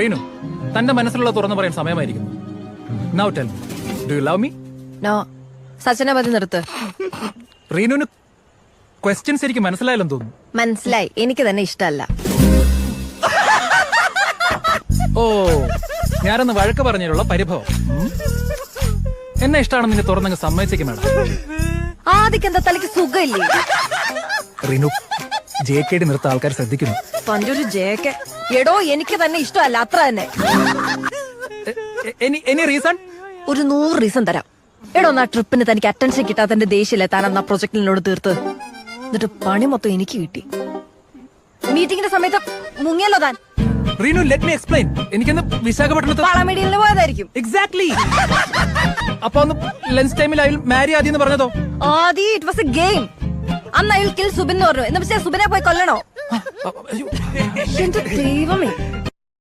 റീനു, തന്റെ മനസ്സിലുള്ള തുറന്നു പറയാൻ സമയമായിരിക്കുന്നു. Now tell me, do you love me? No. സച്ചിനെ മതി നിർത്ത്. റീനുവിന് ക്വസ്റ്റ്യൻസ് എനിക്ക് മനസ്സിലായില്ലെന്ന് തോന്നുന്നു. മനസ്സിലായി, എനിക്ക് തന്നെ ഇഷ്ടമല്ല. ഓ, ഞാനൊന്ന് വഴക്ക് പറഞ്ഞതിലുള്ള പരിഭവം. എന്നെ ഇഷ്ടമാണെന്ന് നിന്നെ തുറന്നങ്ങ് സമ്മതിച്ചേക്കും മാഡം. ആദ്യം എന്താ തലയ്ക്ക് സുഖമില്ലേ? റീനു, JKD നിർത്ത ആൾക്കാർ ശ്രദ്ധിക്കുന്നു. തന്റെ ഒരു ജേക്കെ. എടോ, എനിക്ക് തന്നെ ഇഷ്ടമല്ല, അത്ര തന്നെ. Any reason? ഒരു 100 റീസൺ തരാം. എടോ, ആ ട്രിപ്പിന് തനിക്ക് അറ്റൻഷൻ കിട്ടാത്തതിന്റെ ദേഷ്യല്ലേ താൻ അന്ന് ആ പ്രൊജക്ടിനോട് തീർത്ത്. എന്നിട്ട് പണി മൊത്തം എനിക്ക് കിട്ടി. മീറ്റിംഗിന്റെ സമയത്ത് മുങ്ങിയല്ലോ താൻ. Reenu, let me explain. എനിക്കൊന്ന് വിശാഖപട്ടണത്ത് വളമീഡിയലിന് പോയതായിരിക്കും. എക്സാക്ട്ലി. അപ്പൊ ഒന്ന് ലഞ്ച് ടൈമിൽ അയാൾ മാരി ആദ്യം പറഞ്ഞതോ? ആദി, ഇറ്റ് വാസ് എ ഗെയിം. അന്ന് അയാൾ കിൽ സുബിൻ എന്ന് പറഞ്ഞു. എന്ന് വെച്ചാൽ സുബിനെ പോയി കൊല്ലണോ? എന്റെ ദൈവമേ.